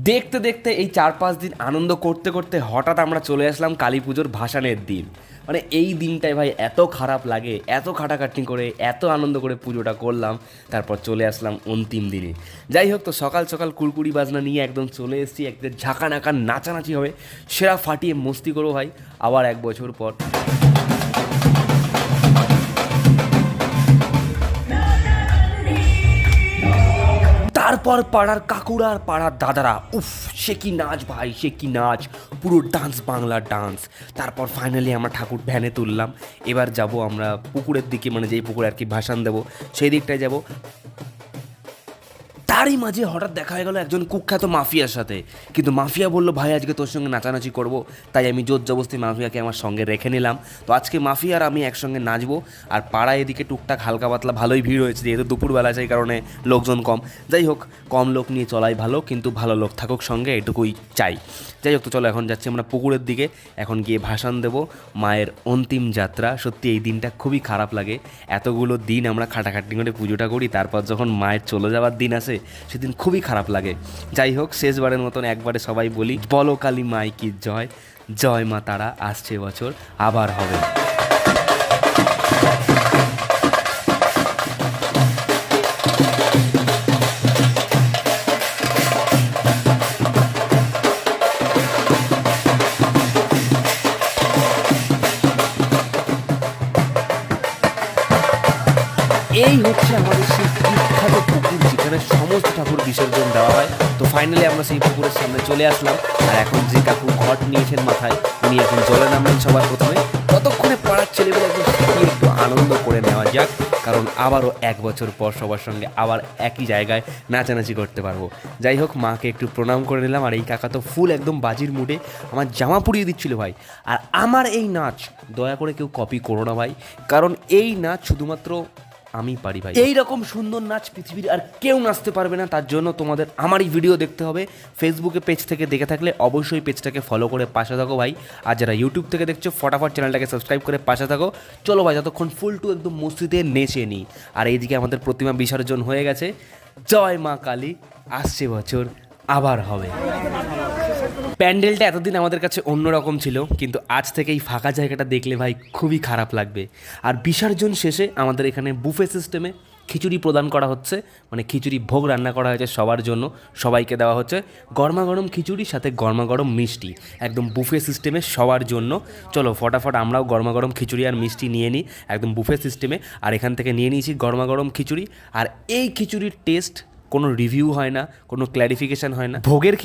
দেখতে দেখতে এই 4-5 দিন আনন্দ করতে করতে হঠাৎ আমরা চলে আসলাম কালী পুজোর ভাসানের দিন। মানে এই দিনটায় ভাই এত খারাপ লাগে, এত খাটাখাটনি করে এত আনন্দ করে পুজোটা করলাম, তারপর চলে আসলাম অন্তিম দিনে। যাই হোক, তো সকাল সকাল কুড়কুড়ি বাজনা নিয়ে একদম চলে এসেছি, একদম ঝাঁকা নাচানাচি হবে, সেরা ফাটিয়ে মস্তি করবো ভাই আবার 1 বছর পর। তারপর পাড়ার কাকুরা আর পাড়ার দাদারা, উফ সে কি নাচ ভাই, সে কি নাচ, পুরো ডান্স, বাংলার ডান্স। তারপর ফাইনালি আমরা ঠাকুর ভ্যানে তুললাম। এবার যাব আমরা পুকুরের দিকে, মানে যেই পুকুরে আর কি ভাসান দেবো সেই দিকটায় যাব। তারই মাঝে হঠাৎ দেখা হয়ে গেল একজন কুখ্যাত মাফিয়ার সাথে। কিন্তু মাফিয়া বলল, ভাই আজকে তোর সঙ্গে নাচানাচি করব। তাই আমি জোর জবরদস্তি মাফিয়াকে আমার সঙ্গে রেখে নিলাম। তো আজকে মাফিয়া আর আমি একসঙ্গে নাচবো। আর পাড়ায় এদিকে টুকটাক হালকা পাতলা ভালোই ভিড় হয়েছে, যেহেতু দুপুরবেলা, সেই কারণে লোকজন কম। যাই হোক, কম লোক নিয়ে চলাই ভালো, কিন্তু ভালো লোক থাকুক সঙ্গে, এটুকুই চাই। যাই হোক, তো চলো এখন যাচ্ছি আমরা পুকুরের দিকে, এখন গিয়ে ভাসান দেবো মায়ের অন্তিম যাত্রা। সত্যি এই দিনটা খুবই খারাপ লাগে, এতগুলো দিন আমরা খাটাখাটনি করে পুজোটা করি, তারপর যখন মায়ের চলে যাওয়ার দিন আসে সেদিন খুবই খারাপ লাগে। যাই হোক, শেষবারের মতন একবারে সবাই বলি, বলো কালী মাই কি জয়, জয় মা তারা, আসছে বছর আবার হবে। এই হচ্ছে আমাদের সেই বিখ্যাত পুকুর, যেখানে সমস্ত ঠাকুর বিসর্জন দেওয়া হয়। তো ফাইনালি আমরা সেই পুকুরের সামনে চলে আসলাম। আর এখন যে কাকু ঘট নিয়েছেন মাথায়, উনি এখন জলে নামবেন সবার প্রথমে। ততক্ষণে পাড়ার ছেলেগুলো একটু শিখিয়ে একটু আনন্দ করে নেওয়া যাক, কারণ আবারও 1 বছর পর সবার সঙ্গে আবার একই জায়গায় নাচানাচি করতে পারবো। যাই হোক, মাকে একটু প্রণাম করে নিলাম। আর এই কাকা তো ফুল একদম বাজির মুডে আমার জামা পুড়িয়ে দিচ্ছিল ভাই। আর আমার এই নাচ দয়া করে কেউ কপি করো না ভাই, কারণ এই নাচ শুধুমাত্র আমি পারি ভাই। এই রকম সুন্দর নাচ পৃথিবীর আর কেউ নাচতে পারবে না। তার জন্য তোমাদের আমারই ভিডিও দেখতে হবে। ফেসবুকে পেজ থেকে দেখে থাকলে অবশ্যই পেজটাকে ফলো করে পাশে থাকো ভাই। আর যারা ইউটিউব থেকে দেখছো, ফটাফট চ্যানেলটাকে সাবস্ক্রাইব করে পাশে থাকো। চলো ভাই, যতক্ষণ ফুল টু একদম মসজিদে নেচে নিই। আর এইদিকে আমাদের প্রতিমা বিসর্জন হয়ে গেছে। জয় মা কালী, আসছে বছর আবার হবে। প্যান্ডেলটা এতদিন আমাদের কাছে অন্যরকম ছিল, কিন্তু আজ থেকে এই ফাঁকা জায়গাটা দেখলে ভাই খুবই খারাপ লাগবে। আর বিসর্জন শেষে আমাদের এখানে বুফে সিস্টেমে খিচুড়ি প্রদান করা হচ্ছে, মানে খিচুড়ি ভোগ রান্না করা হয়েছে সবার জন্য, সবাইকে দেওয়া হচ্ছে গরমাগরম খিচুড়ির সাথে গরমাগরম মিষ্টি, একদম বুফে সিস্টেমে সবার জন্য। চলো ফটাফট আমরাও গরমাগরম খিচুড়ি আর মিষ্টি নিয়ে নিই একদম বুফে সিস্টেমে। আর এখান থেকে নিয়ে নিয়েছি গরমাগরম খিচুড়ি। আর এই খিচুড়ির টেস্ট কোনো রিভিউ হয় না, কোনো ক্ল্যারিফিকেশান হয় না। ভোগের